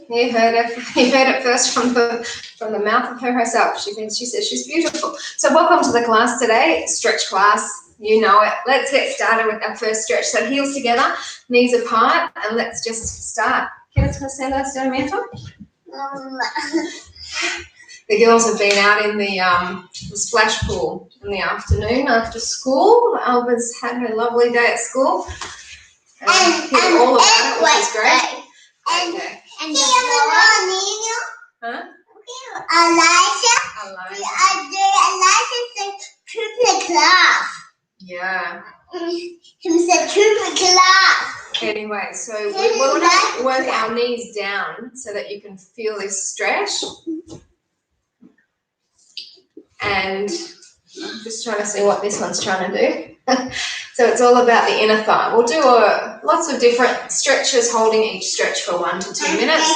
You heard it first from the mouth of her herself. She says she's beautiful. So welcome to the class today, stretch class. You know it. Let's get started with our first stretch. So heels together, knees apart, and let's just start. ¿Quieres hacer el estiramiento? The girls have been out in the splash pool in the afternoon after school. Alba's had her lovely day at school. And all about it, which is great. And the huh? Elijah said triple class. Yeah. He said triple class. Anyway, so we want to work our knees down so that you can feel this stretch. And I'm just trying to see what this one's trying to do. So it's all about the inner thigh. We'll do lots of different stretches, holding each stretch for 1 to 2 minutes.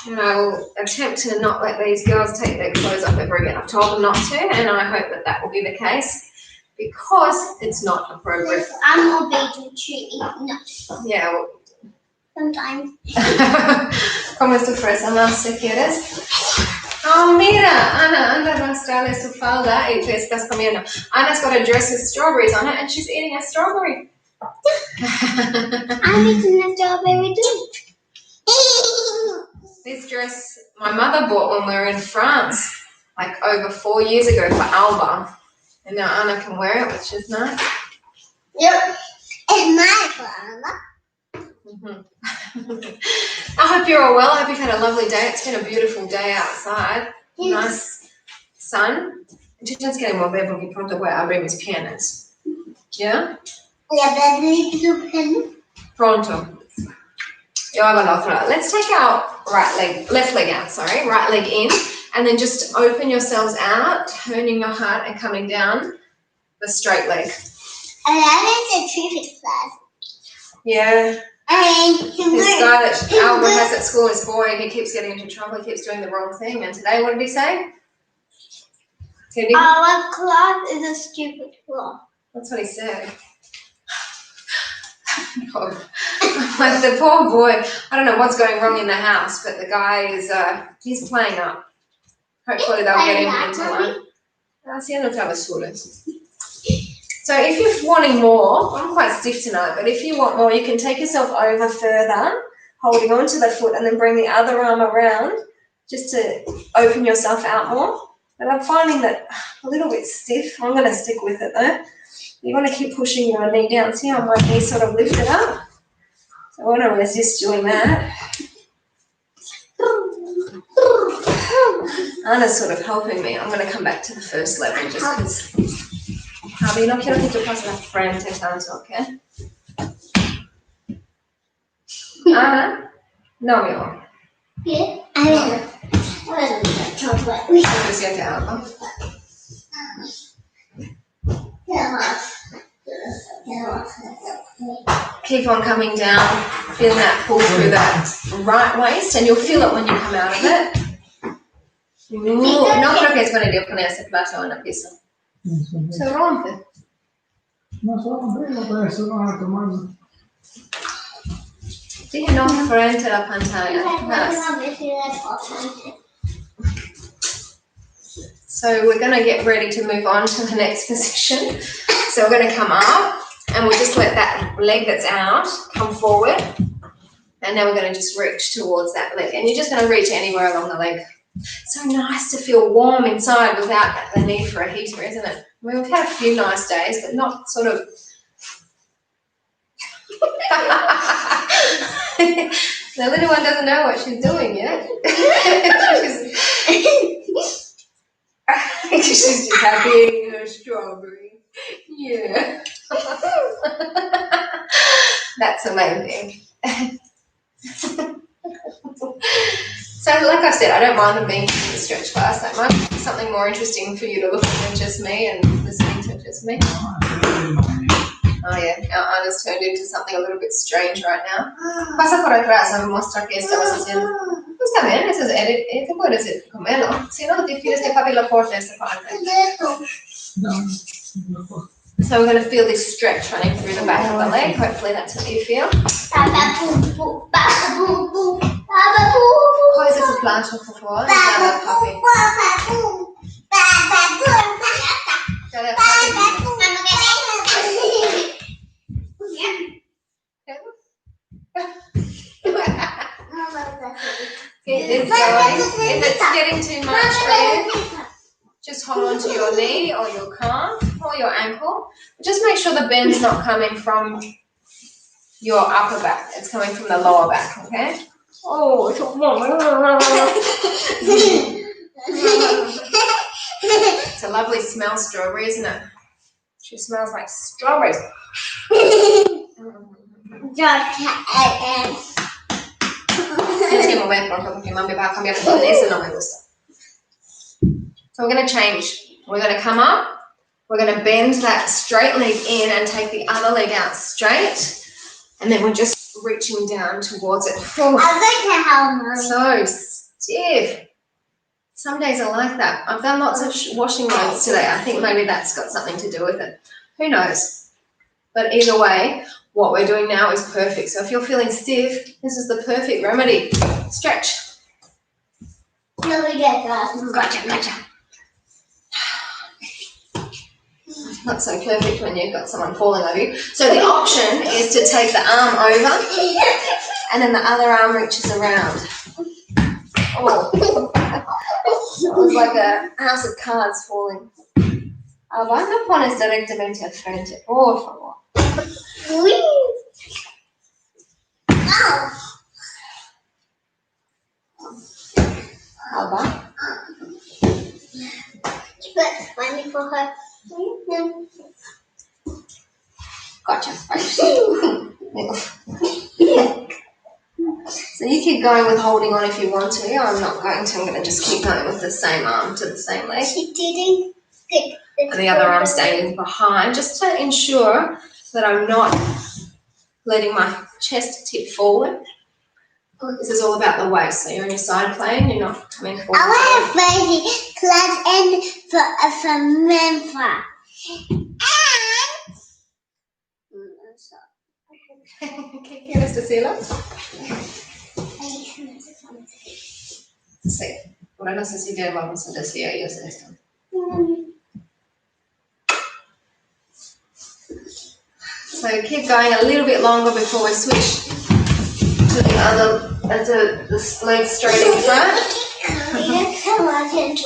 And I will attempt to not let these girls take their clothes off ever again. I've told them not to, and I hope that that will be the case because it's not appropriate. I'm obedient to eat nuts. Yeah. Well, sometimes. ¿Cómo es tu fresa más si quieres? Oh, mira, Ana, anda a mostrarle su falda y te estás comiendo. Anna's got a dress with strawberries on it and she's eating a strawberry. I'm eating a strawberry too. This dress my mother bought when we were in France, like over 4 years ago for Alba. And now Anna can wear it, which is nice. Yep, it's my father. I hope you're all well. I hope you've had a lovely day. It's been a beautiful day outside. Yes. Nice sun. Ci tenscheremo perché pronto poi avremo pianos. Yeah? Pronto. Let's take our left leg out, right leg in, and then just open yourselves out, turning your heart and coming down the straight leg. And that is a traffic class. Yeah. This guy that Alba has at school is boy, and he keeps getting into trouble. He keeps doing the wrong thing. And today, what did he say? Our class is a stupid class. That's what he said. Like the poor boy. I don't know what's going wrong in the house, but the guy is he's playing up. Hopefully, they'll get him into one. Haciendo travesuras. So if you're wanting more, I'm quite stiff tonight, but if you want more, you can take yourself over further, holding onto the foot, and then bring the other arm around just to open yourself out more. But I'm finding that a little bit stiff. I'm going to stick with it though. You want to keep pushing your knee down. See how my knee sort of lifted up? So I want to resist doing that. Anna's sort of helping me. I'm going to come back to the first level just because... Javi, no quiero que tú pases la frente tanto, ¿ok? Ana, no, mi amor. Yeah, I Siente algo. Keep on coming down, feel that pull through that right waist, and you'll feel it when you come out of it. No creo que es buena idea poner ese plato en la pieza. Se rompe. No se rompe, no puede ser una tomando. Dije no frente a la pantalla. So we're going to get ready to move on to the next position. So we're going to come up and we'll just let that leg that's out come forward. And then we're going to just reach towards that leg. And you're just going to reach anywhere along the leg. So nice to feel warm inside without the need for a heater, isn't it? I mean, we've had a few nice days, but not sort of... The little one doesn't know what she's doing yet. She's just happy eating her strawberry. Yeah. That's amazing. So, like I said, I don't mind them being in the stretch class that much. It's something more interesting for you to look at than just me and listening to just me. Oh, yeah. Our Anna's turned into something a little bit strange right now. Pasa por atrás a mostrar qué estabas haciendo. Pues está bien, eso es, te puedes comerlo. Si no, te quieres que papi lo corte esta parte. So we're going to feel this stretch running through the back of the leg. Hopefully that's what you feel. Coisa tu plancha, por favor. Dale, papi. Dale, papi. Keep this going. If it's getting too much for you, just hold on to your knee or your calf or your ankle. Just make sure the bend's not coming from your upper back. It's coming from the lower back, okay? Oh, it's a lovely smell, strawberry, isn't it? She smells like strawberries. Tienes que mover pronto porque mami va a cambiar de tono. Ese no me gusta. So we're going to change. We're going to come up. We're going to bend that straight leg in and take the other leg out straight. And then we're just reaching down towards it. Oh, so stiff. Some days are like that. I've done lots of washing loads today. I think maybe that's got something to do with it. Who knows? But either way, what we're doing now is perfect. So if you're feeling stiff, this is the perfect remedy. Stretch. Gotcha. Not so perfect when you've got someone falling over you. So the option is to take the arm over and then the other arm reaches around. Oh, it was like a house of cards falling. Alba, no pones directamente al frente, por favor. Alba. Gotcha. So you keep going with holding on if you want to. I'm not going to. I'm going to just keep going with the same arm to the same leg. And the other arm staying behind, just to ensure that I'm not letting my chest tip forward. This is all about the waist. So you're on your side plane, you're not coming forward. I want a baby class and for Memphis. ¿Qué quieres decirlo? Sí, ahora no sé si ya vamos a decir a ellos esto. So keep going a little bit longer before we switch to the other, the leg straight in front. Okay, so coming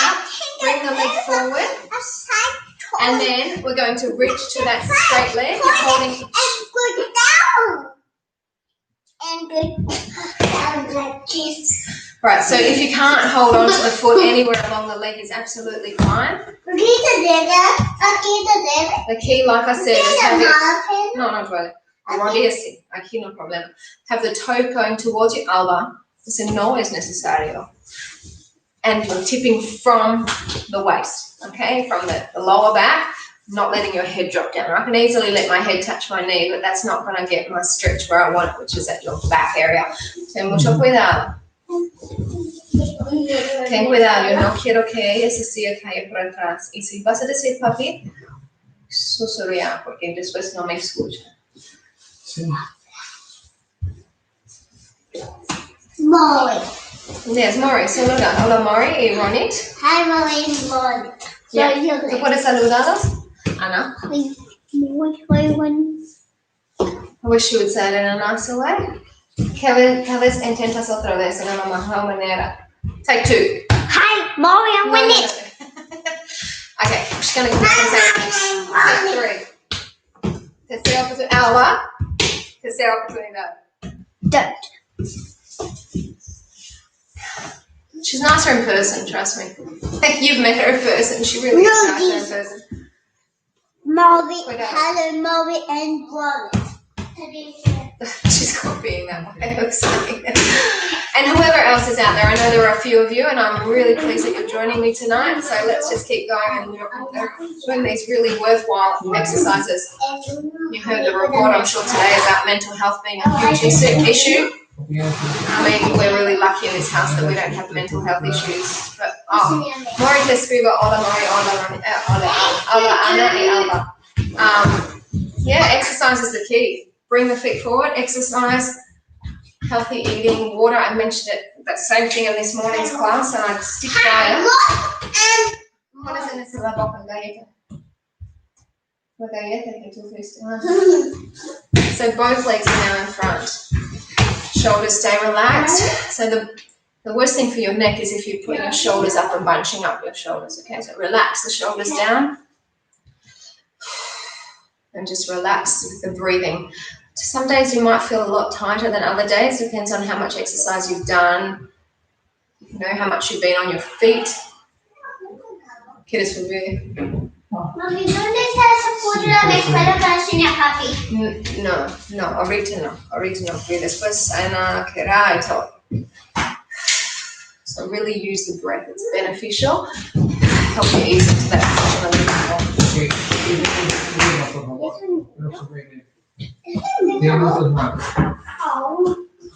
up, bring the leg forward, and then we're going to reach to that straight leg. You're holding. Right, so if you can't hold on to the foot anywhere along the leg is absolutely fine. The key, like I said, is have it. No duele. Rodilla sí, aquí no problema. Have the toe going towards your elbow. Eso no es necesario. And you're tipping from the waist, okay, from the lower back, not letting your head drop down. I can easily let my head touch my knee, but that's not going to get my stretch where I want it, which is at your back area. Ten mucho cuidado. Ten cuidado, yo no quiero que ella se siga cayendo por atrás. Y si vas a decir papi, susurra, porque después no me escucha. Sí. Molly. Yes, Mori, saluda. Hola Mori y Ronit. Hi, Molly. Yeah. ¿Tú puedes saludarlos? Ana. I wish you would say it in a nicer way. Que vez intentas otra vez en una mejor manera. Take two. Hi, Molly, I'm winning. Okay, I'm just going to say take three. Tercera oportunidad. Alba. Tercera oportunidad. Don't. She's nicer in person, trust me. Like you've met her in person. She really is nicer in person. Molly, hello, Molly and Molly. She's copying that way of saying it. And whoever else is out there, I know there are a few of you, and I'm really pleased that you're joining me tonight. So let's just keep going and doing these really worthwhile exercises. You heard the report, I'm sure, today about mental health being a huge issue. I mean, we're really lucky in this house that we don't have mental health issues. But, Mori te escribo, hola Mori, hola Ana y Alba. Yeah, exercise is the key. Bring the feet forward, exercise, healthy eating, water. I mentioned it, that same thing in this morning's class, and I'd stick by it. What is it? It's la boca galleta. La galleta que tú fuiste. So both legs are now in front. Shoulders stay relaxed. So the worst thing for your neck is if you put your shoulders up and bunching up your shoulders. Okay, so relax the shoulders down. And just relax with the breathing. Some days you might feel a lot tighter than other days. Depends on how much exercise you've done. You know, how much you've been on your feet. ¿Quieres subir? Mami, ¿dónde está esa pudra de escuela para enseñar papi? No, ahorita no. Y después Ana querrá y todo. So really use the breath. It's beneficial. Help you ease into that position a little more.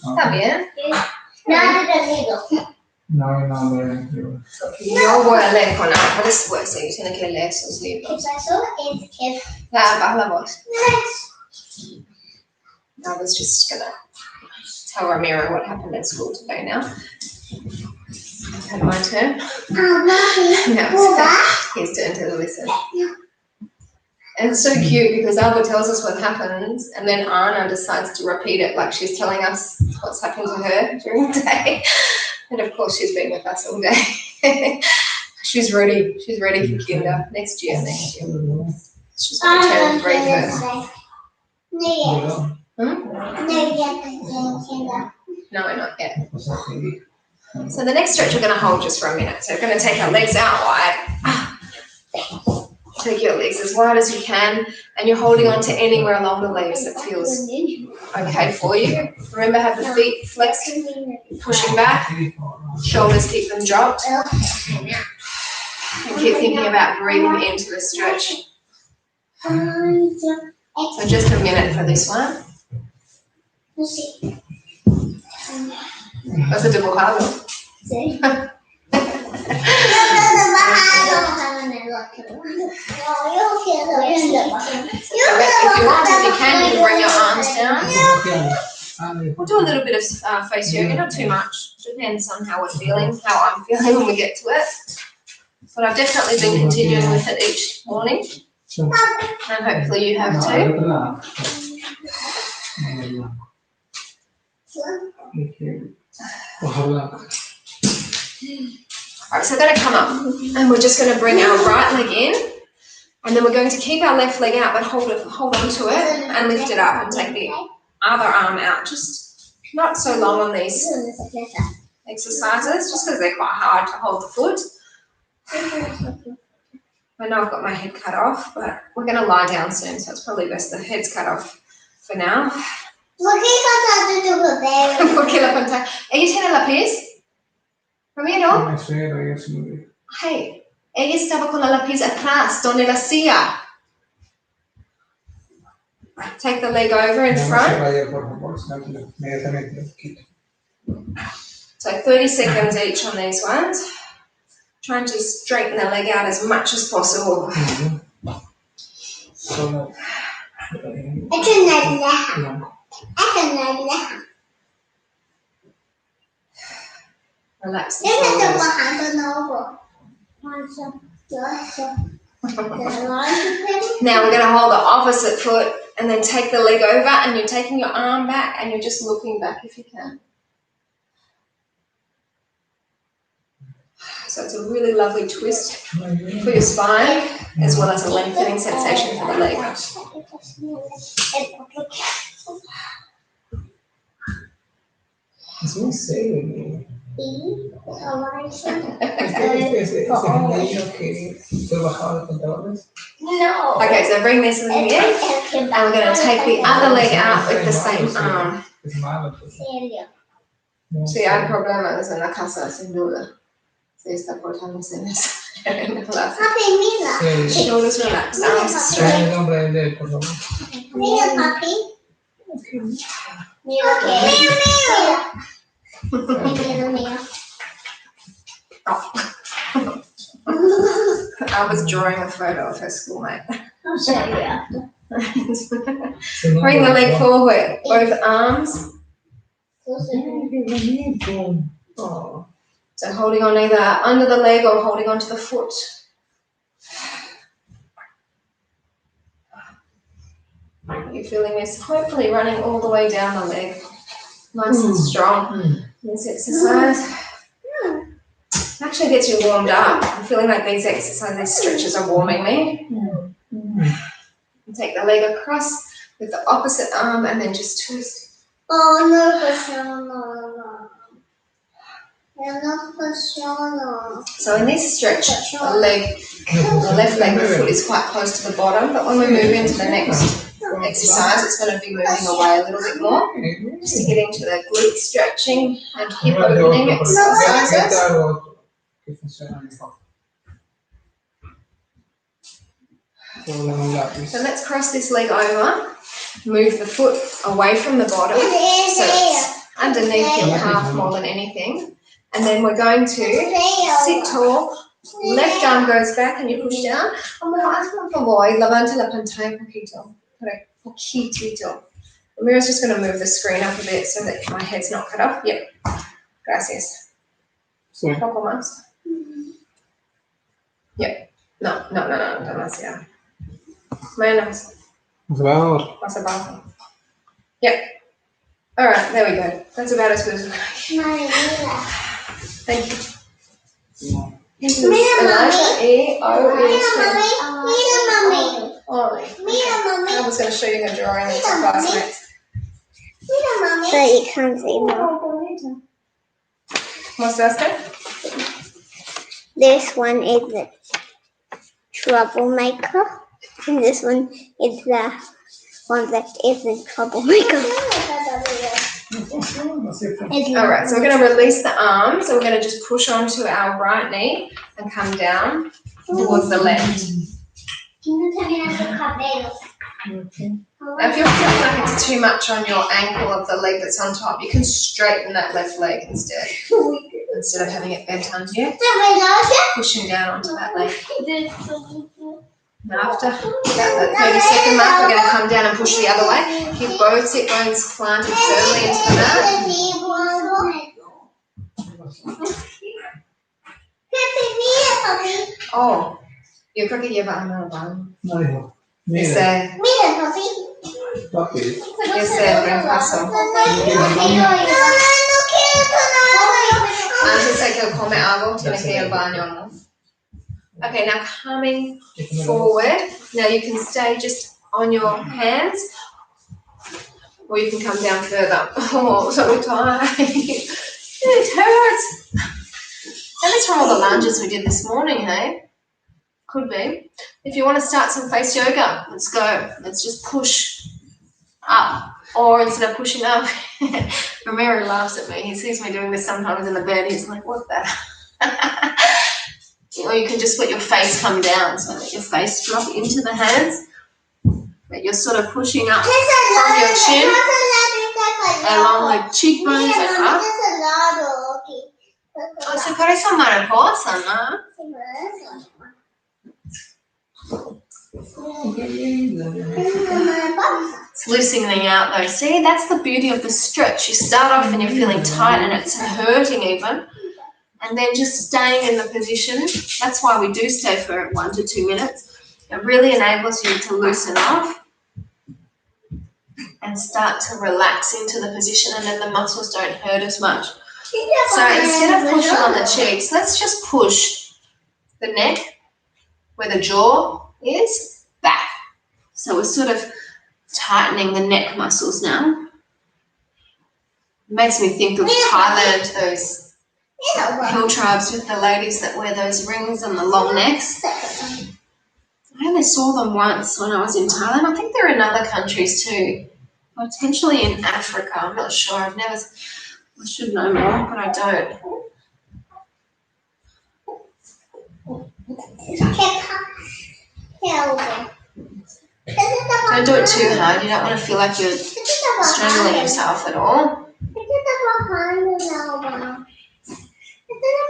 Está bien. Nada de dedo. No. Yo voy a leer con Ana después. Ella tiene que leer sus ¿Qué libros. pasó? Es que... Baja la voz. I was just gonna tell Ramiro what happened at school today now. I've had my turn. Now it's his turn to listen. And it's so cute because Alba tells us what happens and then Anna decides to repeat it like she's telling us what's happened to her during the day. And of course she's been with us all day. She's ready for kinder next year. She's going to turn 3 first. No, not yet. So the next stretch we're going to hold just for a minute. So we're going to take our legs out wide. Take your legs as wide as you can, and you're holding on to anywhere along the legs that feels okay for you. Remember, have the feet flexed, pushing back, shoulders keep them dropped, and keep thinking about breathing into the stretch. So just a minute for this one. Vas a dibujado. Sí. If you can bring your arms down. We'll do a little bit of face yoga, not too much. Depends on how we're feeling, how I'm feeling when we get to it. But I've definitely been continuing with it each morning. And hopefully you have too. Alright, so we're going to come up and we're just going to bring our right leg in and then we're going to keep our left leg out but hold on to it and lift it up and take the other arm out. Just not so long on these exercises just because they're quite hard to hold the foot. I know I've got my head cut off, but we're going to lie down soon, so it's probably best the head's cut off for now. ¿Por qué la pantalla? ¿Ella tiene lápiz? Ramiro? Hey, ella estaba con la lápiz atrás, donde la silla. Take the leg over in front. So 30 seconds each on these ones. Trying to straighten the leg out as much as possible. Relax the shoulders. Now we're going to hold the opposite foot and then take the leg over and you're taking your arm back and you're just looking back if you can. So it's a really lovely twist for your spine as well as a lengthening sensation for the leg. Es muy serio. No. Okay, so bring this leg in and we're going to take the other leg out with the same arm. Sí, hay problemas en la casa, sin duda. Se está portándose en la clase. Papi, mira. Shoulders relaxed, arms straight. Mira, papi. Mira, mira. I was drawing a photo of her schoolmate. I'll show you after. Bring the leg forward, both arms. Oh. So holding on either under the leg or holding onto the foot. You're feeling this, hopefully running all the way down the leg. Nice and strong. This exercise actually gets you warmed up. I'm feeling like these exercises, these stretches are warming me. Take the leg across with the opposite arm and then just twist. Oh, no. So in this stretch, the left leg, the foot is quite close to the bottom, but when we move into the next exercise, it's going to be moving away a little bit more, just to get into the glute stretching and hip opening exercises. So let's cross this leg over, move the foot away from the bottom, so it's underneath your calf more than anything. And then we're going to sit tall, left arm goes back and you push down. Por favor, levanta la pantalla poquitito. Amira's just going to move the screen up a bit so that my head's not cut off. Yep. Gracias. Un poco más. Yep. No, demasiado. Menos. Más abajo. Yep. All right, there we go. That's about as good as Thank you. I was going to show you her drawing with her classmates. So you can't see more. What's that? This one is the troublemaker, and this one is the one that isn't troublemaker. All right, so we're going to release the arms. So we're going to just push onto our right knee and come down towards the left. Now, if you're feeling like it's too much on your ankle of the leg that's on top, you can straighten that left leg instead of having it bent under you. Pushing down onto that leg. Now after that 30-second mark, we're going to come down and push the other way. Keep both sit bones planted firmly into the mat. Oh, yo creo que lleva una mano. Ese reemplazo. Antes de que come algo, tiene que ir al baño, ¿no? Okay, now coming forward. Now you can stay just on your hands, or you can come down further. Oh, so tired. It hurts. That is from all the lunges we did this morning, hey? Could be. If you want to start some face yoga, let's go. Let's just push up. Or instead of pushing up, Ramiro laughs at me. He sees me doing this sometimes in the bed. He's like, what the? Or you can just let your face come down, so let your face drop into the hands. But you're sort of pushing up from your chin along the cheekbones and up. Oh, se parece mariposa, ¿no? It's loosening out though. See, that's the beauty of the stretch. You start off and you're feeling tight and it's hurting even. And then just staying in the position. That's why we do stay for 1 to 2 minutes. It really enables you to loosen off and start to relax into the position, and then the muscles don't hurt as much. So instead of pushing on the cheeks, let's just push the neck where the jaw is back. So we're sort of tightening the neck muscles now. It makes me think of Thailand, those hill tribes with the ladies that wear those rings and the long necks. I only saw them once when I was in Thailand. I think they're in other countries too, potentially in Africa. I'm not sure. I should know more, but I don't. Don't do it too hard. You don't want to feel like you're strangling yourself at all.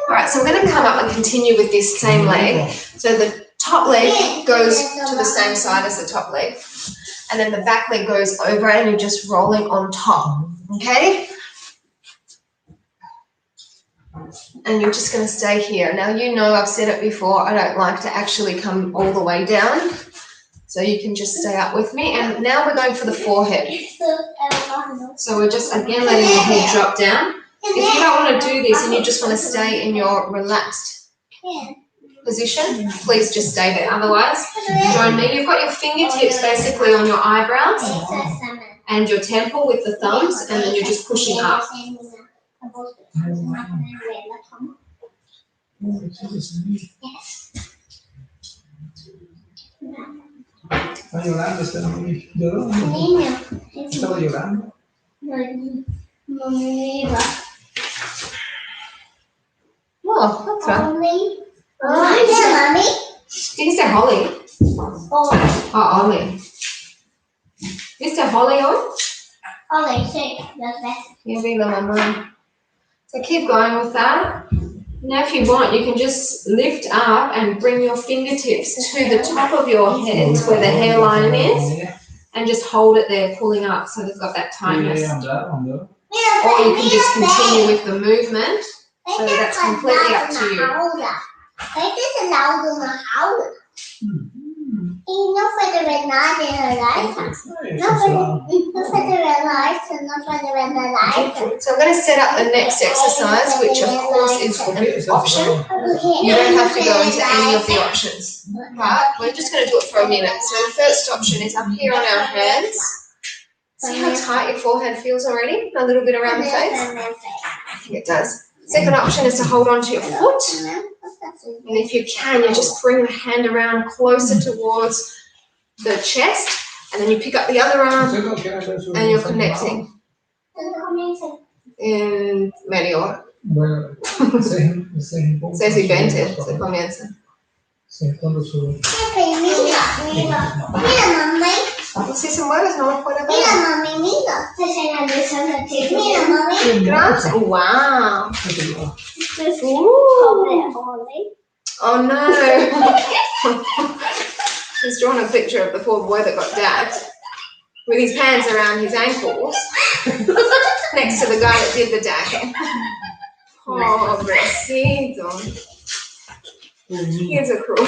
All right, so we're going to come up and continue with this same leg. So the top top leg goes to the same side as the top leg. And then the back leg goes over it and you're just rolling on top, okay? And you're just going to stay here. Now, you know I've said it before, I don't like to actually come all the way down. So you can just stay up with me. And now we're going for the forehead. So we're just, again, letting the head drop down. If you don't want to do this and you just want to stay in your relaxed position, please just stay there. Otherwise, join me. You've got your fingertips basically on your eyebrows and your temple with the thumbs, and then you're just pushing up. Está llorando, lloró. Estaba llorando. Oh, that's right. Mommy? Did you say Holly? Oh, Ollie. Is there Holly on? Ollie, see, that's better. Yeah, be the one. So keep going with that. Now if you want, you can just lift up and bring your fingertips to the top of your head where the hairline is and just hold it there, pulling up so they've got that tightness. Or you can just continue with the movement. So that's completely up to you. No for the red light in her life. No for the red light and not for the red light. So I'm going to set up the next exercise, which of course is an option. You don't have to go into any of the options, but we're just going to do it for a minute. So the first option is up here on our hands. See how tight your forehead feels already? A little bit around the face? I think it does. Second option is to hold on to your foot. And if you can, you just bring the hand around closer towards the chest, and then you pick up the other arm and you're connecting. In media hora. Se si 20, se comienza. Si se mueve, no lo puede ver. Mira, mami, mira. Mira, mami. Gracias. Wow. Oh no. He's drawn a picture of the poor boy that got dabbed with his hands around his ankles next to the guy that did the dabbing. Pobrecito. He's a cruel.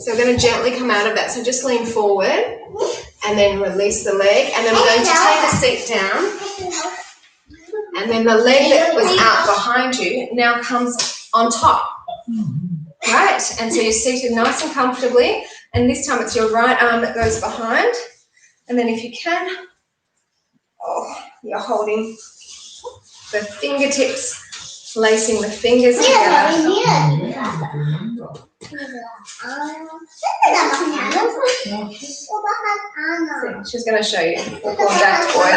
So we're going to gently come out of that. So just lean forward and then release the leg. And then we're going to take the seat down. And then the leg that was out behind you now comes on top. Right? And so you're seated nice and comfortably. And this time it's your right arm that goes behind. And then if you can, you're holding the fingertips, lacing the fingers together. She's going to show you. We'll call that boy.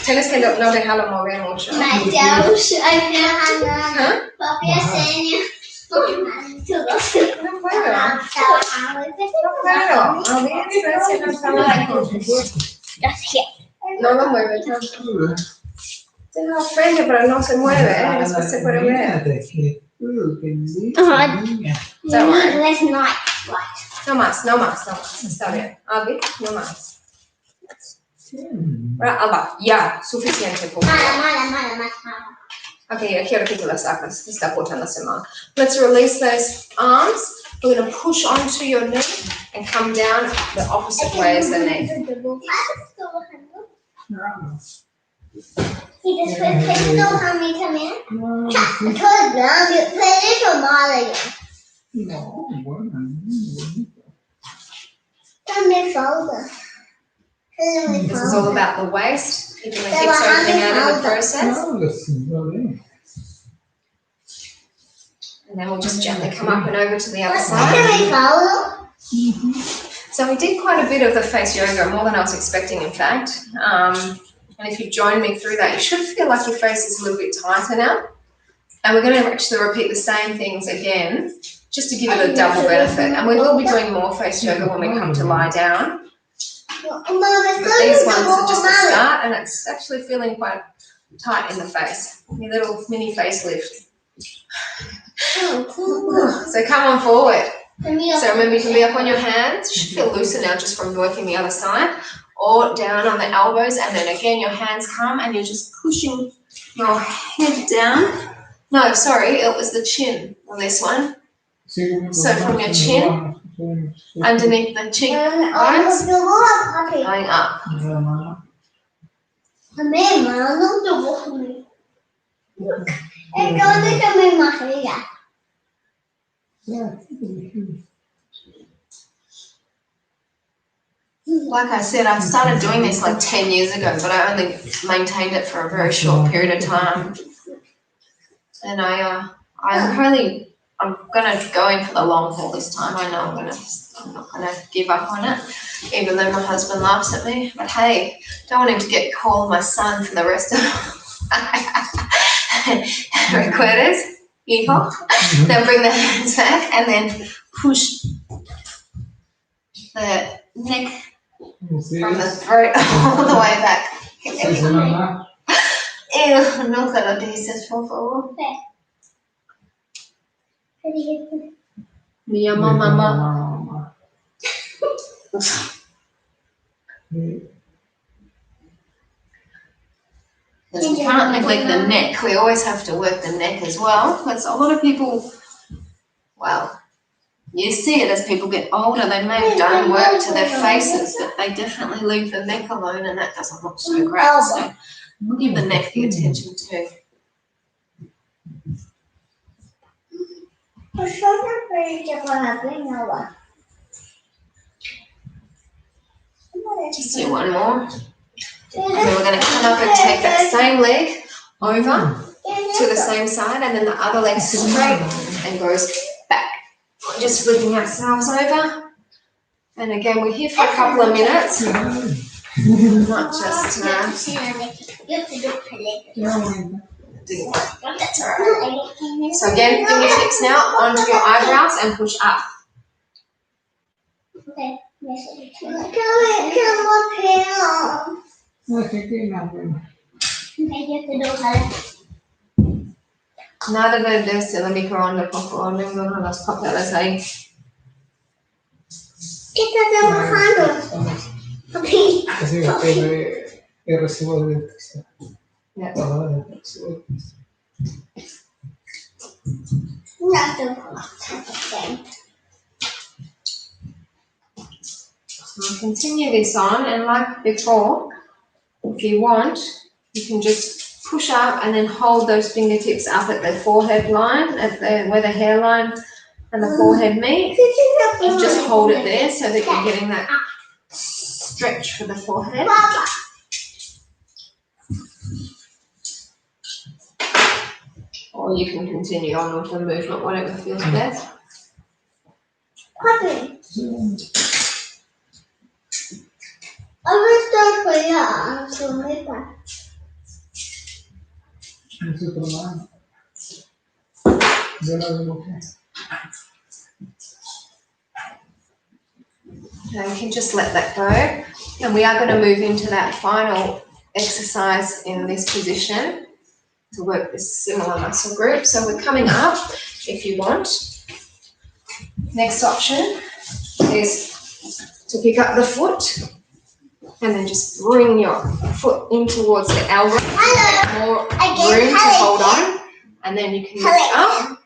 Tienes que no dejarlo mover mucho. No lo mueve tanto. Deja frente, pero no se mueve, después se puede ver. Don't worry. No más. Está bien. Albi, no más. Alba, ya, suficiente. Okay, quiero que tú la sacas. Está portándose mal. Let's release those arms. We're going to push onto your neck and come down the opposite way as the neck. Y después te toca a mí también. Todo grande, pero malo. No, bueno. También falta. This is all about the waist, keeping the hips opening out of the process. And then we'll just gently come up and over to the other side. So we did quite a bit of the face yoga, more than I was expecting, in fact. And if you join me through that, you should feel like your face is a little bit tighter now. And we're going to actually repeat the same things again, just to give it a double benefit. And we will be doing more face yoga when we come to lie down. But these ones are just a start, and it's actually feeling quite tight in the face. Your little mini facelift. So come on forward. So remember, you can be up on your hands. You should feel looser now just from working the other side, or down on the elbows, and then again your hands come and you're just pushing your head down. No, sorry, it was the chin on this one. So from your chin, underneath the cheekbones, going up. Like I said, I started doing this like 10 years ago, but I only maintained it for a very short period of time. And I'm gonna go in for the long haul this time. I know I'm not gonna give up on it, even though my husband laughs at me. But hey, don't want him to get called my son for the rest of recuerdas, hijo. Then bring the hands back and then push the neck from the throat all the way back. Nunca lo dices, por favor. Me llamo mamá. Because we can't neglect the neck. We always have to work the neck as well. Because a lot of people, well, you see it as people get older, they may have done work to their faces, but they definitely leave the neck alone, and that doesn't look so great. So give the neck the attention too. Just do one more. And then we're going to come up and take that same leg over to the same side, and then the other leg straight and goes back. We're just flipping ourselves over. And again, we're here for a couple of minutes. Not just that's all right. So again, fingertips now onto your eyebrows and push up. Okay. Nada de desde el microondas, por favor, no los papeles ahí. ¿Qué estás trabajando? Okay. El recibo de electricidad. Yeah. We'll continue this on, and like before, if you want, you can just push up and then hold those fingertips up at the forehead line, where the hairline and the forehead meet. And just hold it there so that you're getting that stretch for the forehead. Or you can continue on with the movement, whatever feels best. Now you can just let that go, and we are going to move into that final exercise in this position to work this similar muscle group. So we're coming up, if you want. Next option is to pick up the foot and then just bring your foot in towards the elbow. More room to hold on, and then you can lift up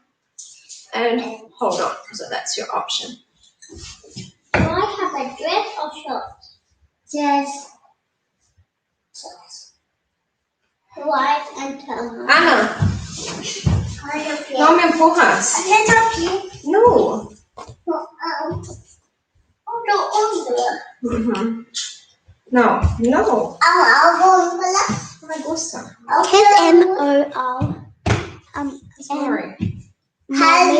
and hold on. So that's your option. Do I have a dress or shorts? Yes. White and Tamara. Ana, no me empujas. I can't help you. No. No, no. No me gusta. M-O-R. Sorry. Hi.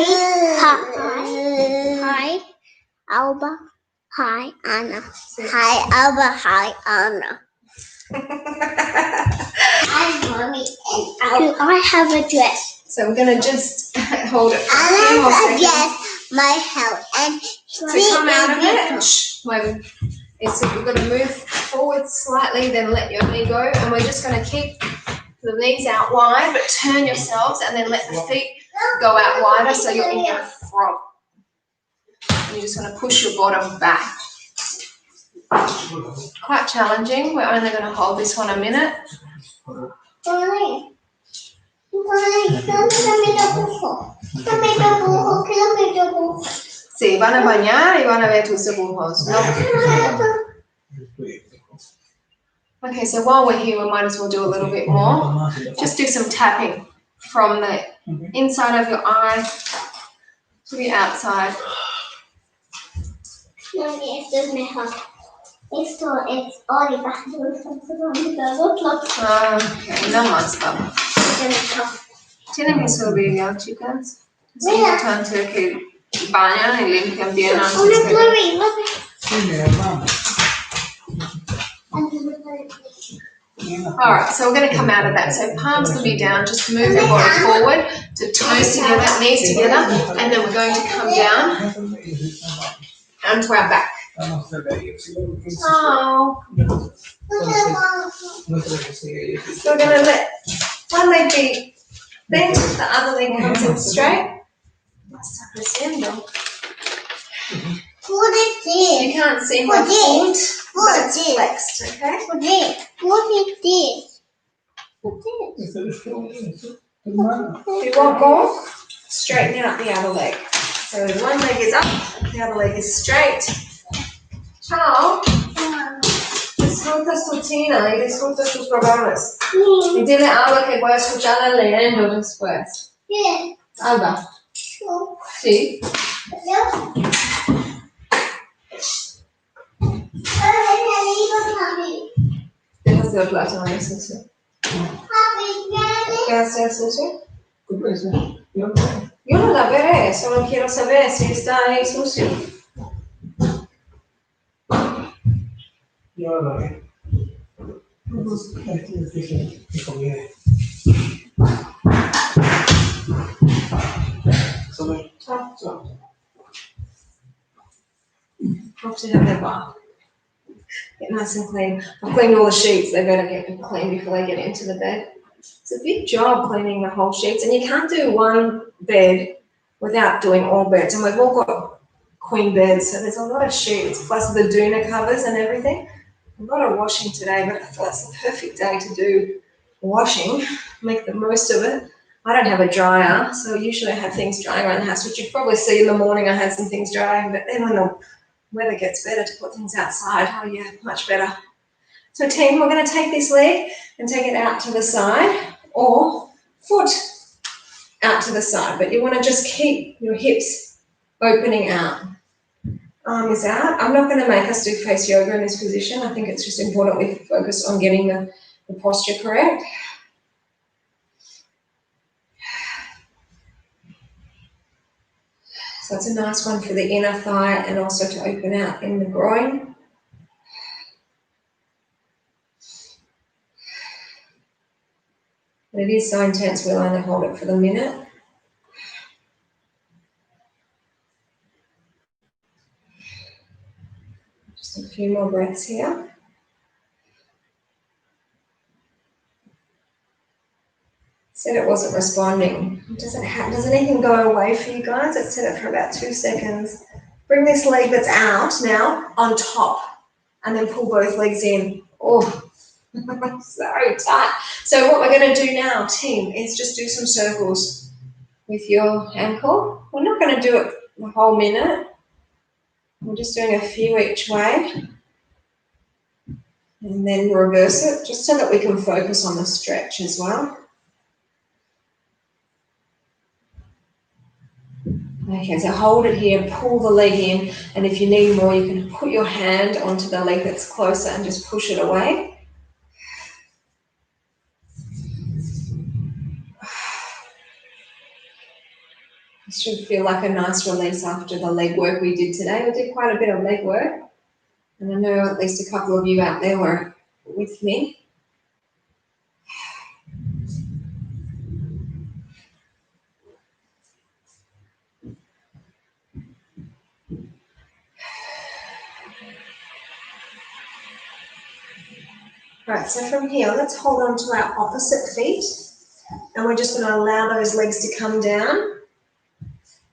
Alba. Hi, Anna. Hi, Alba. Hi, Anna. Hi, Mommy and Alba. Do I have a dress? So we're going to just hold it for I a few more have a seconds. dress, my hair, and To come out of it, we're going to move forward slightly, then let your knee go, and we're just going to keep The knees out wide, but turn yourselves and then let the feet go out wider so you're in your front. You just want to push your bottom back. Quite challenging. We're only going to hold this one a minute. Sí, van a bañar y van a ver tus dibujos. No. Okay, so while we're here, we might as well do a little bit more. Just do some tapping from the inside of your eye to the outside. Esto es mejor. Esto es ahorita. Okay, no más, papá. Tienen que subir ya, chicas. Es importante que bañan y limpian bien antes de... Sí, mi hermano. Alright, so we're going to come out of that. So palms can be down, just move your body forward to toes together, knees together, and then we're going to come down onto our back. Oh. So we're going to let one leg be bent, the other leg comes in straight. What is this? You can't see my foot, but it's flexed, okay? What is this? If you want more, straighten out the other leg. So one leg is up, the other leg is straight. Ciao. Disfrutas tu tina y disfrutas tus programas. Y dile a Alba que voy a escucharla leyendo después. ¿Qué? Alba. Sí. Dejaste el plato en el sucio. ¿Qué hace el sucio? Yo no la veré, solo quiero saber si está ahí sucio. Yo lo veré. ¿Qué comida? Have to have their bath. Get nice and clean. I've cleaned all the sheets. They better get clean before they get into the bed. It's a big job cleaning the whole sheets, and you can't do one bed without doing all beds. And we've all got queen beds, so there's a lot of sheets, plus the doona covers and everything. A lot of washing today, but I thought it's the perfect day to do washing. Make the most of it. I don't have a dryer, so usually I have things drying around the house, which you probably see in the morning. I had some things drying, but then when the weather gets better to put things outside, oh yeah, much better. So team, we're going to take this leg and take it out to the side, or foot out to the side, but you want to just keep your hips opening out. Arm is out. I'm not going to make us do face yoga in this position. I think it's just important we focus on getting the posture correct. So it's a nice one for the inner thigh and also to open out in the groin. But it is so intense, we'll only hold it for the minute. Just a few more breaths here. Said it wasn't responding. Does anything go away for you guys? It said it for about 2 seconds. Bring this leg that's out now on top and then pull both legs in. Oh, so tight. So what we're going to do now, team, is just do some circles with your ankle. We're not going to do it the whole minute. We're just doing a few each way. And then reverse it, just so that we can focus on the stretch as well. Okay, so hold it here, pull the leg in, and if you need more, you can put your hand onto the leg that's closer and just push it away. This should feel like a nice release after the leg work we did today. We did quite a bit of leg work, and I know at least a couple of you out there were with me. Right, so from here, let's hold on to our opposite feet, and we're just going to allow those legs to come down.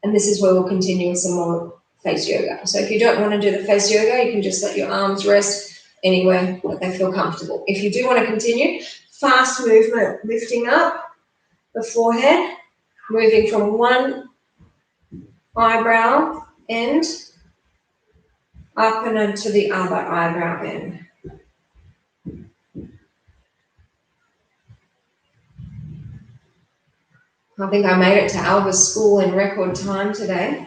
And this is where we'll continue with some more face yoga. So if you don't want to do the face yoga, you can just let your arms rest anywhere that they feel comfortable. If you do want to continue, fast movement, lifting up the forehead, moving from one eyebrow end up and into the other eyebrow end. I think I made it to Alba's school in record time today.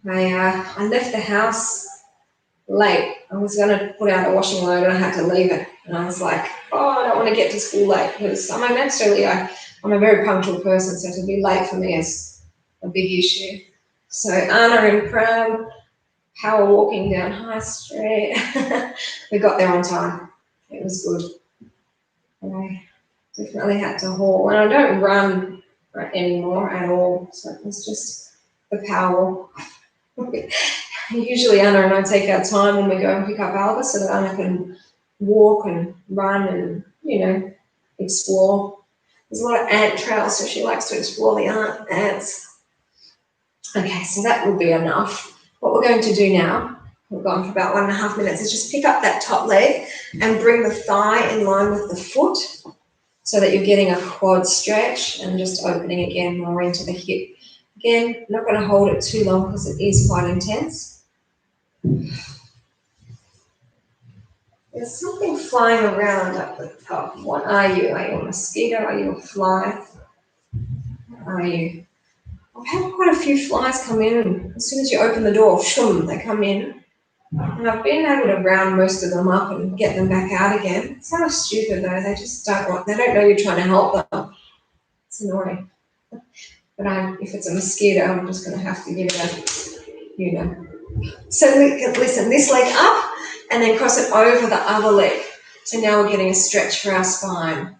I left the house late. I was going to put out a washing load and I had to leave it. And I was like, oh, I don't want to get to school late because I'm a very punctual person, so to be late for me is a big issue. So Anna and Pram, power walking down High Street. We got there on time. It was good. And I definitely had to haul. And I don't run anymore at all, so it was just the power walk. Usually Anna and I take our time when we go and pick up Alba so that Anna can walk and run and, explore. There's a lot of ant trails, so she likes to explore the ants. Okay, so that will be enough. What we're going to do now, we've gone for about 1.5 minutes, is just pick up that top leg and bring the thigh in line with the foot so that you're getting a quad stretch and just opening again more into the hip. Again, not going to hold it too long because it is quite intense. There's something flying around up the top. What are you? Are you a mosquito? Are you a fly? What are you? I've had quite a few flies come in, and as soon as you open the door, shoom, they come in. And I've been able to round most of them up and get them back out again. It's kind of stupid though. They just don't know you're trying to help them. It's annoying. But if it's a mosquito, I'm just going to have to give it a, So listen, this leg up and then cross it over the other leg. So now we're getting a stretch for our spine.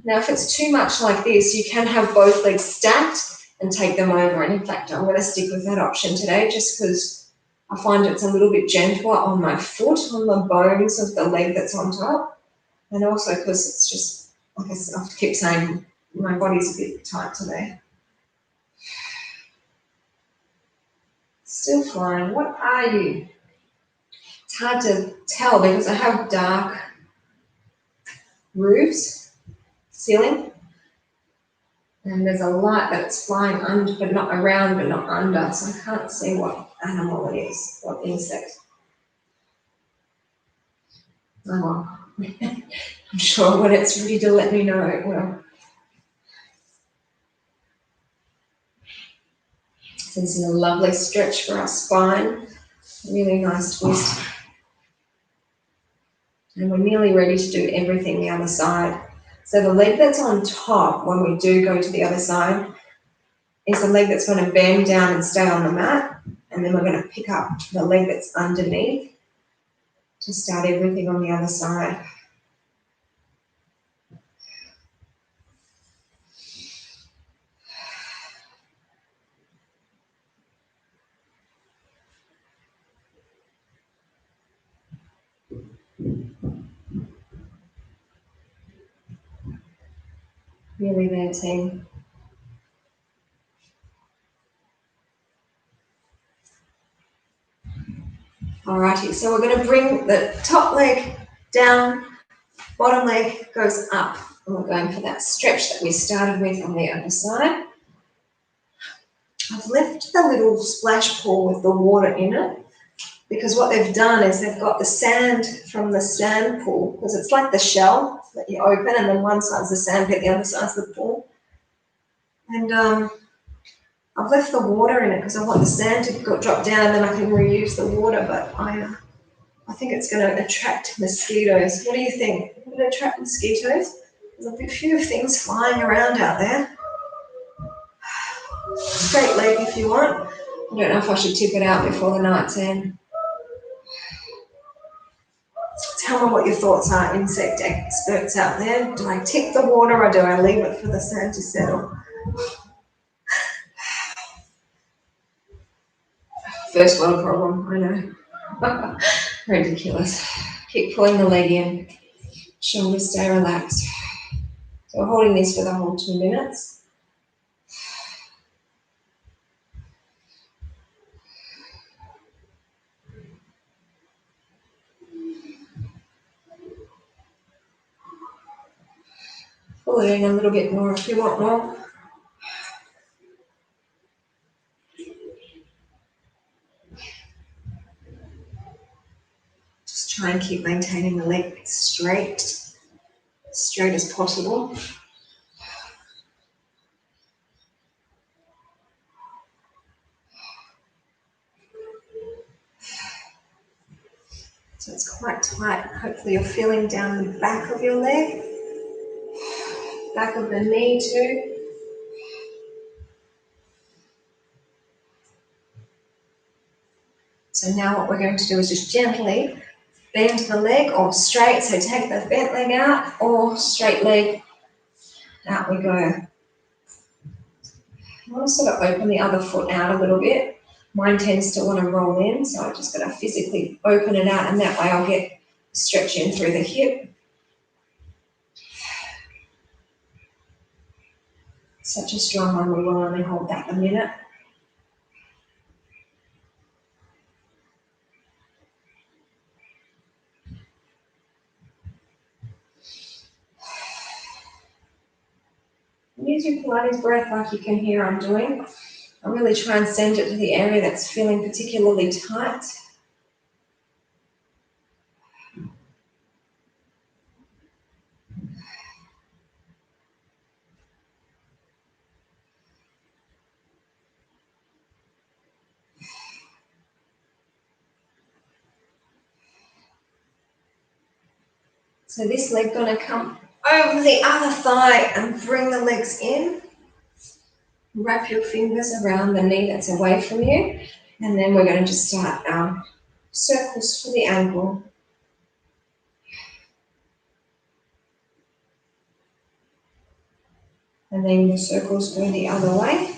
Now, if it's too much like this, you can have both legs stacked and take them over. And in fact, I'm going to stick with that option today just because I find it's a little bit gentler on my foot, on the bones of the leg that's on top. And also because it's just, like I keep saying, my body's a bit tight today. Still flying. What are you? It's hard to tell because I have dark roofs, ceiling, and there's a light that it's flying under, but not around, but not under, so I can't see what animal it is, what insect. Oh well. I'm sure when it's ready to let me know it will. So this is a lovely stretch for our spine. Really nice twist. And we're nearly ready to do everything the other side. So the leg that's on top when we do go to the other side is the leg that's going to bend down and stay on the mat. And then we're going to pick up the leg that's underneath to start everything on the other side. Really there, team. Alrighty, so we're going to bring the top leg down, bottom leg goes up, and we're going for that stretch that we started with on the other side. I've left the little splash pool with the water in it because what they've done is they've got the sand from the sand pool, because it's like the shell that you open and then one side's the sand pit, the other side's the pool. And I've left the water in it because I want the sand to drop down and then I can reuse the water, but I think it's going to attract mosquitoes. What do you think? Will it attract mosquitoes? There's a few things flying around out there. Straight leg if you want. I don't know if I should tip it out before the night's end. Tell me what your thoughts are, insect experts out there. Do I tip the water or do I leave it for the sand to settle? First world problem, I know. Ridiculous. Keep pulling the leg in. Shoulders stay relaxed. So we're holding this for the whole 2 minutes. Pull it in a little bit more if you want more. Just try and keep maintaining the leg straight as possible. So it's quite tight. Hopefully you're feeling down the back of your leg, back of the knee too. So now what we're going to do is just gently bend the leg or straight. So take the bent leg out or straight leg. Out we go. I want to sort of open the other foot out a little bit. Mine tends to want to roll in, so I just got to physically open it out, and that way I'll get stretch in through the hip. Such a strong one, we will only hold that a minute. Use your Pilates breath like you can hear I'm doing. I really try and send it to the area that's feeling particularly tight. So this leg gonna come over the other thigh and bring the legs in. Wrap your fingers around the knee that's away from you, and then we're going to just start our circles for the ankle. And then the circles go the other way.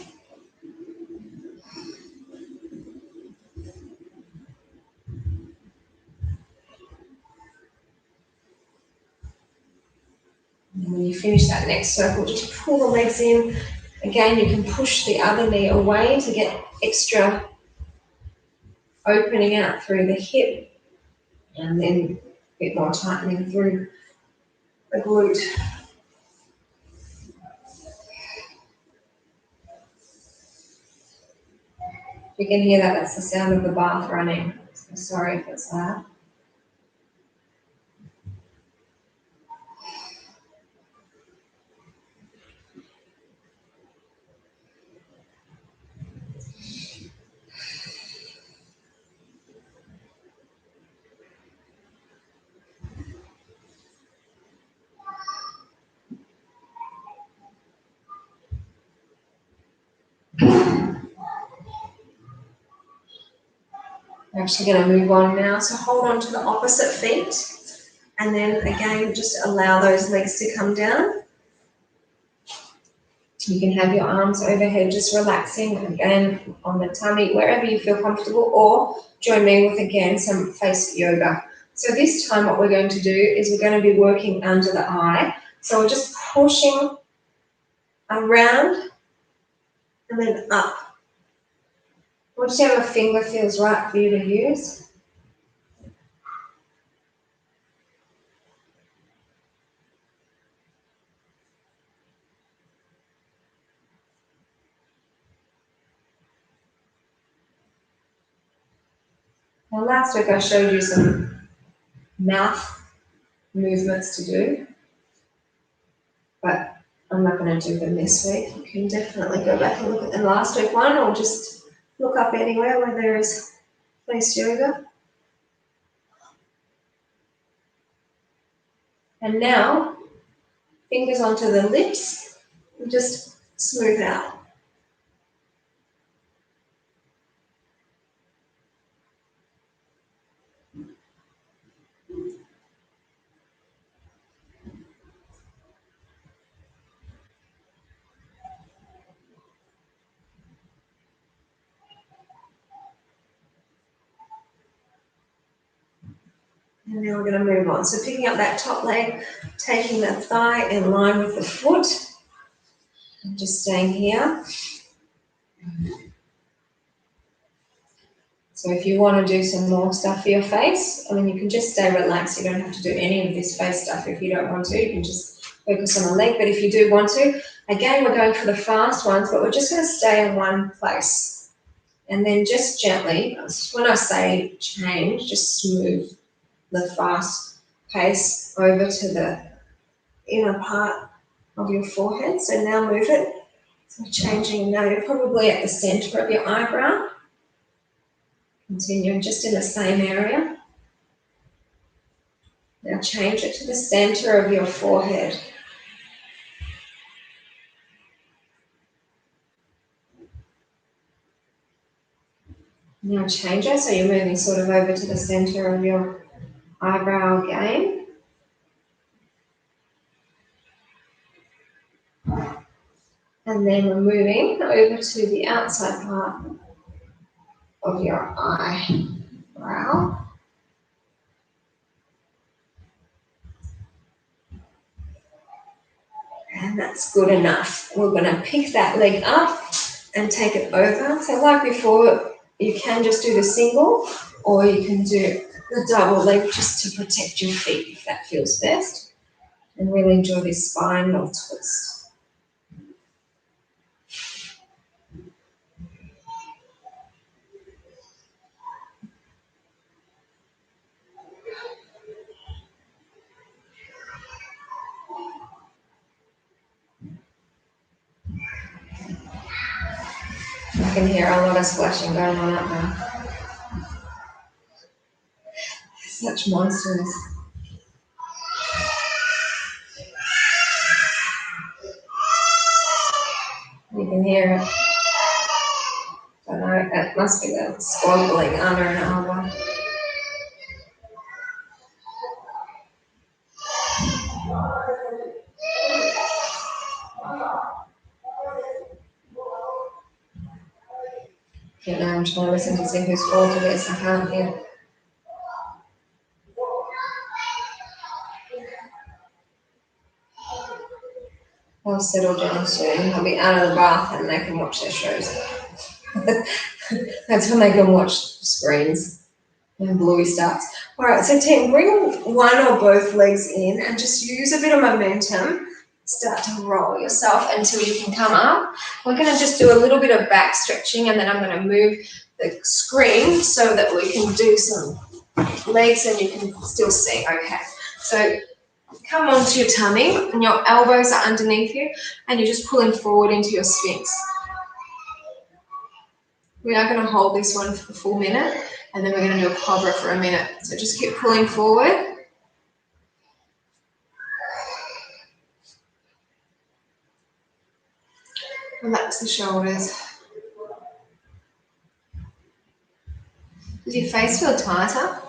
And when you finish that next circle, just pull the legs in. Again, you can push the other knee away to get extra opening out through the hip, and then a bit more tightening through the glute. You can hear that, that's the sound of the bath running. So sorry if it's loud. We're actually going to move on now. So hold on to the opposite feet. And then again, just allow those legs to come down. You can have your arms overhead, just relaxing again on the tummy, wherever you feel comfortable, or join me with, again, some face yoga. So this time what we're going to do is we're going to be working under the eye. So we're just pushing around and then up. Whichever finger feels right for you to use. Now last week I showed you some mouth movements to do, but I'm not going to do them this week. You can definitely go back and look at the last week one, or just look up anywhere where there is face yoga. And now, fingers onto the lips, and just smooth out. And now we're going to move on. So picking up that top leg, taking the thigh in line with the foot, and just staying here. So if you want to do some more stuff for your face, I mean, you can just stay relaxed. You don't have to do any of this face stuff if you don't want to. You can just focus on the leg. But if you do want to, again, we're going for the fast ones, but we're just going to stay in one place. And then just gently, when I say change, just smooth the fast pace over to the inner part of your forehead. So now move it. So changing, now you're probably at the center of your eyebrow. Continuing just in the same area. Now change it to the center of your forehead. Now change it so you're moving sort of over to the center of your eyebrow again. And then we're moving over to the outside part of your eyebrow. And that's good enough. We're going to pick that leg up and take it over. So like before, you can just do the single or you can do the double leg just to protect your feet if that feels best. And really enjoy this spinal twist. I can hear a lot of splashing going on out there. Such monsters. You can hear it. I don't know, it must be the squabbling under an elbow. You know, I'm trying to listen to see whose fault it is. I can't hear. They'll settle down soon. They'll be out of the bath and they can watch their shows. That's when they can watch screens and Bluey starts. All right, so team, bring one or both legs in and just use a bit of momentum. Start to roll yourself until you can come up. We're going to just do a little bit of back stretching and then I'm going to move the screen so that we can do some legs and you can still see. Okay, so come onto your tummy and your elbows are underneath you and you're just pulling forward into your sphinx. We are going to hold this one for the full minute and then we're going to do a cobra for a minute. So just keep pulling forward. Relax the shoulders. Does your face feel tighter?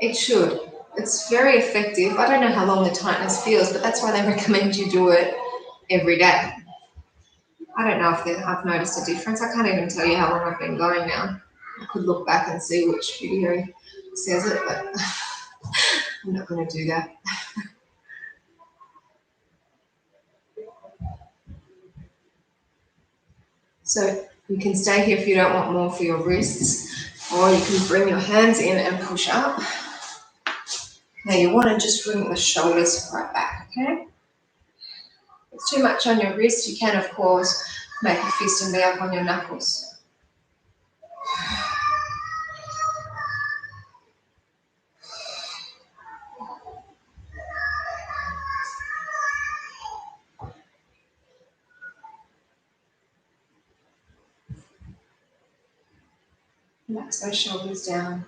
It should. It's very effective. I don't know how long the tightness feels, but that's why they recommend you do it every day. I don't know if I've noticed a difference. I can't even tell you how long I've been going now. I could look back and see which video says it, but I'm not going to do that. So you can stay here if you don't want more for your wrists, or you can bring your hands in and push up. Now you want to just bring the shoulders right back, okay? If it's too much on your wrist, you can, of course, make a fist and be up on your knuckles. Relax those shoulders down.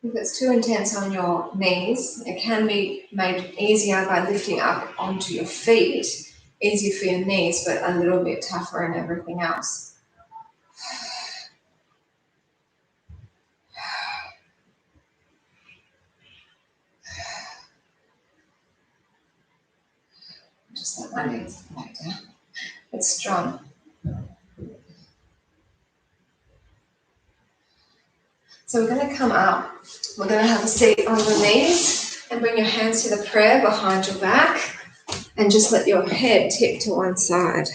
If it's too intense on your knees, it can be made easier by lifting up onto your feet. Easier for your knees, but a little bit tougher in everything else. Just let my knees back down. It's strong. So we're going to come up. We're going to have a seat on the knees and bring your hands to the prayer behind your back and just let your head tip to one side.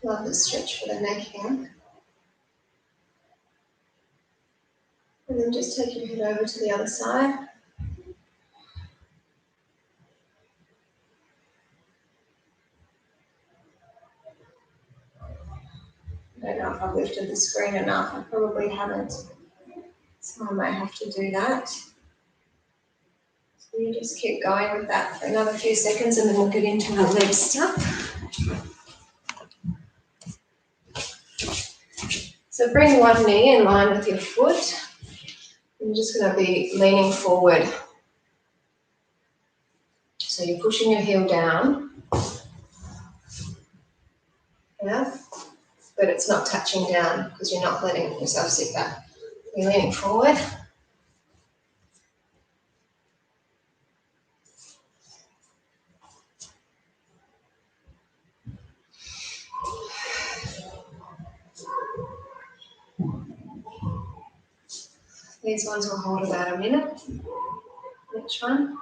Love the stretch for the neck here. And then just take your head over to the other side. I don't know if I've lifted the screen enough. I probably haven't. So I might have to do that. So you just keep going with that for another few seconds and then we'll get into our leg stuff. So bring one knee in line with your foot. You're just going to be leaning forward. So you're pushing your heel down. Yeah. But it's not touching down because you're not letting yourself sit back. You're leaning forward. These ones will hold about a minute. Each one.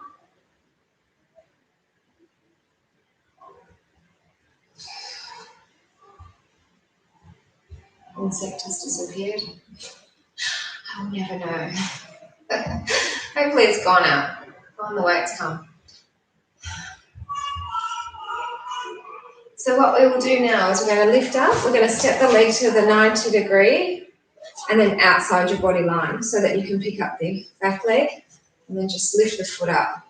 Insect has disappeared. I'll never know. Hopefully it's gone out on the way it's come. So what we will do now is we're going to lift up. We're going to step the leg to the 90 degree and then outside your body line so that you can pick up the back leg and then just lift the foot up.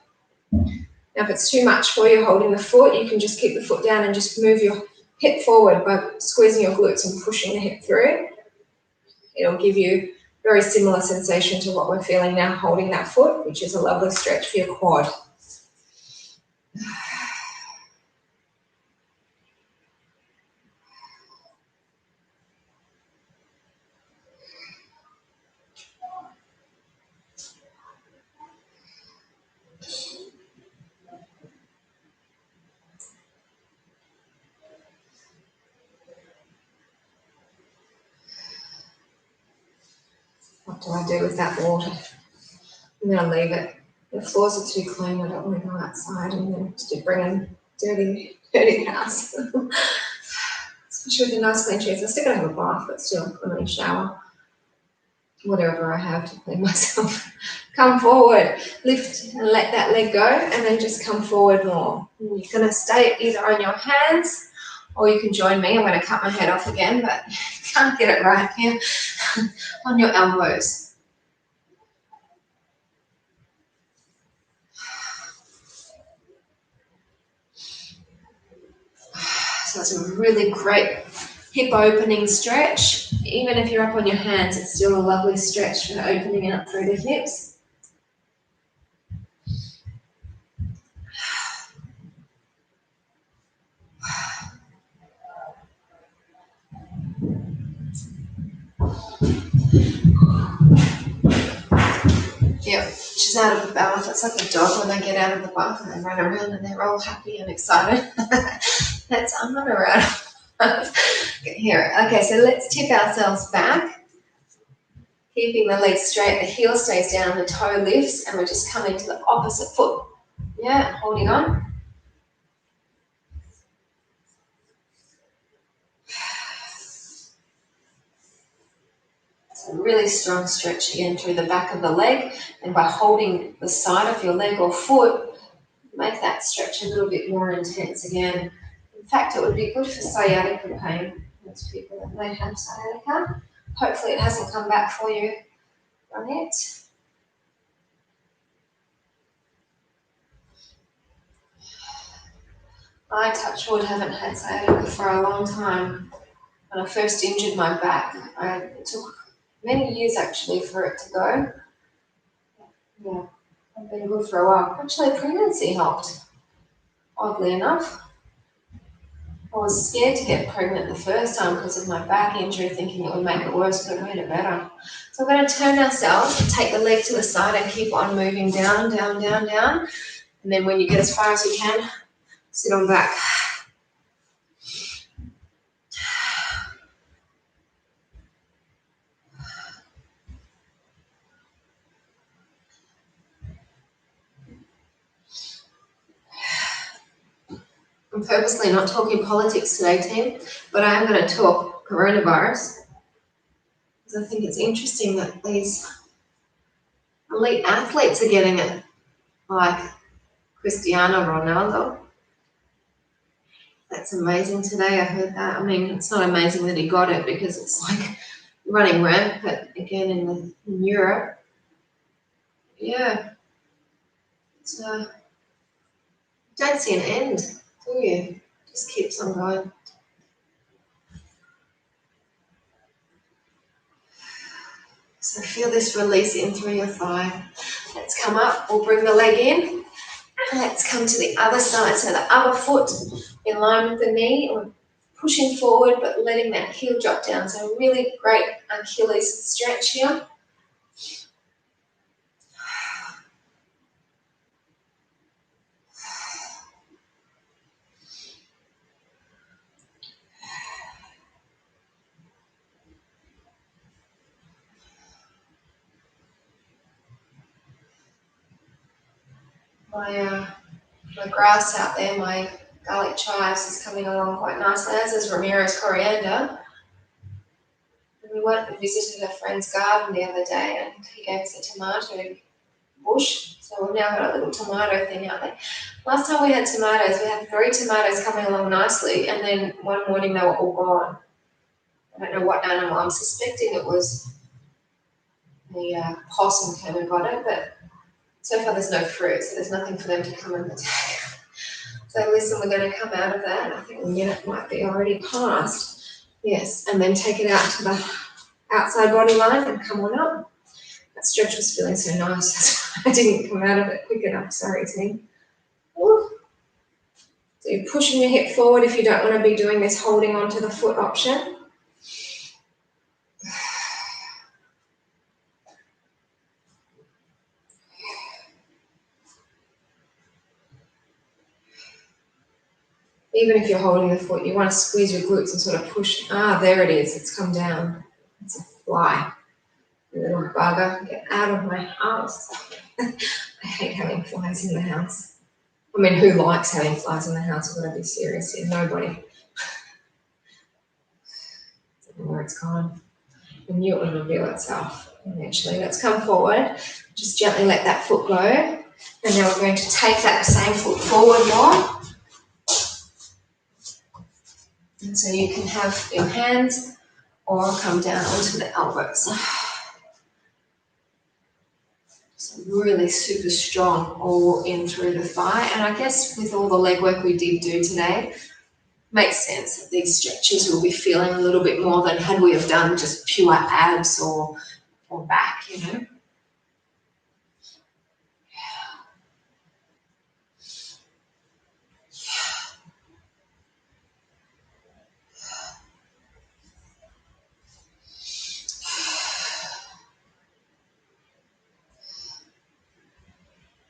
Now if it's too much for you holding the foot, you can just keep the foot down and just move your hip forward by squeezing your glutes and pushing the hip through. It'll give you very similar sensation to what we're feeling now holding that foot, which is a lovely stretch for your quad. What do I do with that water? I'm going to leave it. The floors are too clean. I don't want to go outside and then to bring in dirty house. Especially with the nice clean sheets. I'm still going to have a bath, but still, I'm going to shower. Whatever I have to clean myself. Come forward. Lift and let that leg go and then just come forward more. And you're going to stay either on your hands or you can join me. I'm going to cut my head off again, but can't get it right here. On your elbows. So it's a really great hip opening stretch. Even if you're up on your hands, it's still a lovely stretch for opening up through the hips. Yep, she's out of the bath. It's like a dog when they get out of the bath and they run around and they're all happy and excited. That's I'm not around. Here, okay, so let's tip ourselves back. Keeping the legs straight, the heel stays down, the toe lifts, and we're just coming to the opposite foot. Yeah, holding on. It's a really strong stretch again through the back of the leg, and by holding the side of your leg or foot, make that stretch a little bit more intense again. In fact, it would be good for sciatica pain. Those people that may have sciatica. Hopefully it hasn't come back for you on it. I, touch wood, haven't had sciatica for a long time. When I first injured my back, it took many years actually for it to go. Yeah, I've been good for a while. Actually, pregnancy helped, oddly enough. I was scared to get pregnant the first time because of my back injury, thinking it would make it worse, but it made it better. So we're going to turn ourselves and take the leg to the side and keep on moving down, down, down, down. And then when you get as far as you can, sit on back. I'm purposely not talking politics today, team, but I am going to talk coronavirus because I think it's interesting that these elite athletes are getting it, like Cristiano Ronaldo. That's amazing today, I heard that. I mean, it's not amazing that he got it because it's like running rampant again in Europe. Yeah, it's don't see an end, do you? Just keeps on going. So feel this release in through your thigh. Let's come up, we'll bring the leg in. Let's come to the other side, so the other foot in line with the knee, or pushing forward but letting that heel drop down. So really great Achilles stretch here. My grass out there, my garlic chives is coming along quite nicely, as is Ramirez coriander. And we went and visited a friend's garden the other day and he gave us a tomato bush. So we've now got a little tomato thing out there. Last time we had tomatoes, we had 3 tomatoes coming along nicely, and then one morning they were all gone. I don't know what animal. I'm suspecting it was the possum came and got it, but so far there's no fruit, so there's nothing for them to come and attack. So listen, we're going to come out of that. I think the minute might be already past. Yes, and then take it out to the outside body line and come on up. That stretch was feeling so nice. That's why I didn't come out of it quick enough. Sorry, team. Woo. So you're pushing your hip forward if you don't want to be doing this holding onto the foot option. Even if you're holding the foot, you want to squeeze your glutes and sort of push. Ah, there it is. It's come down. It's a fly. You little bugger. Get out of my house. I hate having flies in the house. I mean, who likes having flies in the house? We're going to be serious here. Nobody. I don't know where it's gone. I knew it would reveal itself eventually. Let's come forward. Just gently let that foot go. And now we're going to take that same foot forward more. And so you can have your hands or come down onto the elbows. So really super strong all in through the thigh. And I guess with all the leg work we did do today, makes sense that these stretches will be feeling a little bit more than had we have done just pure abs or back, you know.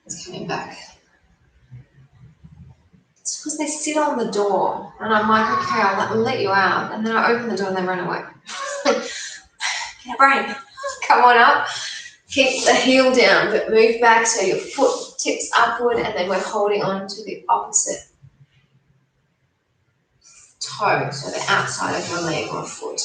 It's coming back. It's because they sit on the door and I'm like, okay, I'll let you out. And then I open the door and they run away. Get a brain. Come on up. Keep the heel down, but move back so your foot tips upward, and then we're holding on to the opposite toe, so the outside of your leg or foot.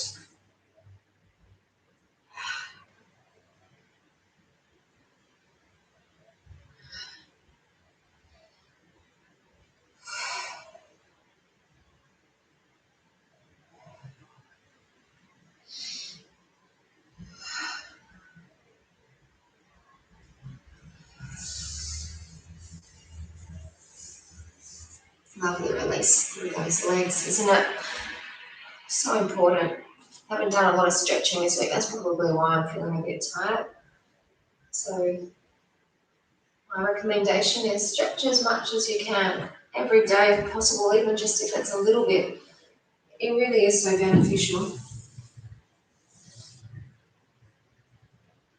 Lovely release through those legs, isn't it? So important. Haven't done a lot of stretching this week. That's probably why I'm feeling a bit tired. So my recommendation is stretch as much as you can every day if possible, even just if it's a little bit. It really is so beneficial.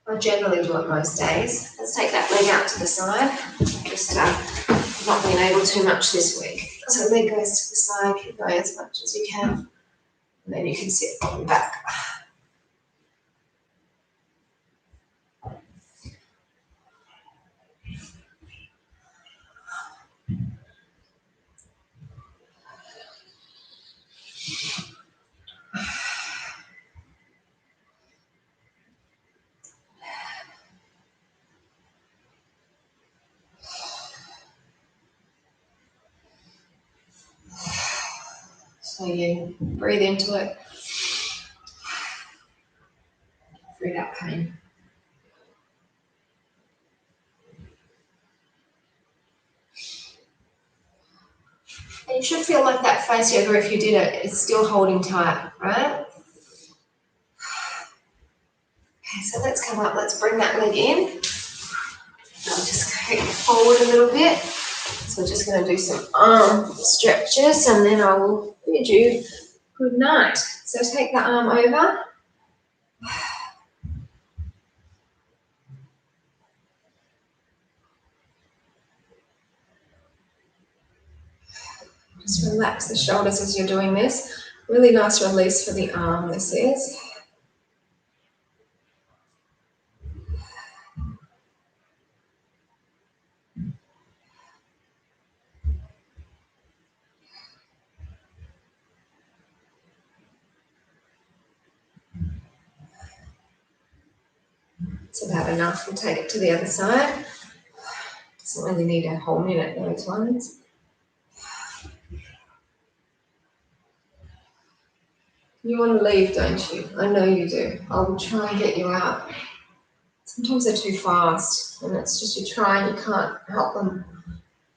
I generally do it most days. Let's take that leg out to the side. Just not been able too much this week. So leg goes to the side, keep going as much as you can. And then you can sit on the back. So you breathe into it, free that pain. And you should feel like that face yoga, if you did it, it's still holding tight, right? Okay, so let's come up, let's bring that leg in. I'll just go forward a little bit. So we're just going to do some arm stretches and then I will bid you good night. So take the arm over. Just relax the shoulders as you're doing this. Really nice release for the arm, this is. It's about enough. We'll take it to the other side. Doesn't really need a whole minute, those ones. You want to leave, don't you? I know you do. I'll try and get you out. Sometimes they're too fast, and it's just you try and you can't help them.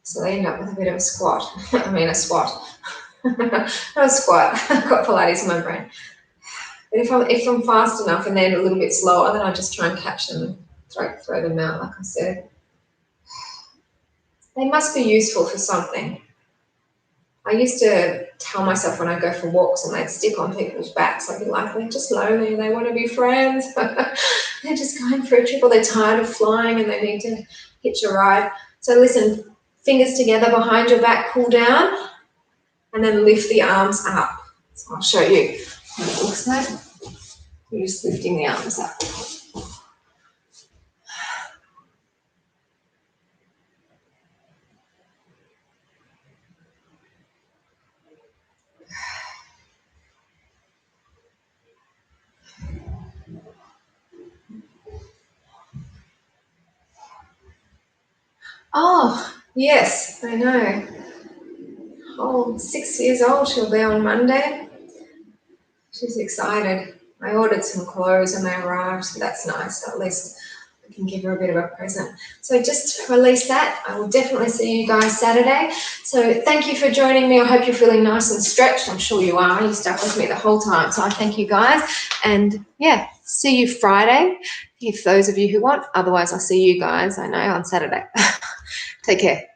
So they end up with a bit of a squat. I mean, a squat. Not a squat. I've got Pilates in my brain. But if I'm fast enough and they're a little bit slower, then I just try and catch them and throw them out, like I said. They must be useful for something. I used to tell myself when I go for walks and they'd stick on people's backs, I'd be like, they're just lonely, they want to be friends. They're just going for a trip, or they're tired of flying and they need to hitch a ride. So listen, fingers together behind your back, pull down, and then lift the arms up. So I'll show you what it looks like. You're just lifting the arms up. Oh, yes, I know. Oh, 6 years old she'll be on Monday. She's excited. I ordered some clothes and they arrived, so that's nice. At least I can give her a bit of a present. So just release that. I will definitely see you guys Saturday. So thank you for joining me. I hope you're feeling nice and stretched. I'm sure you are. You stuck with me the whole time. So I thank you guys. And yeah, see you Friday, if those of you who want. Otherwise, I'll see you guys, I know, on Saturday. Take care.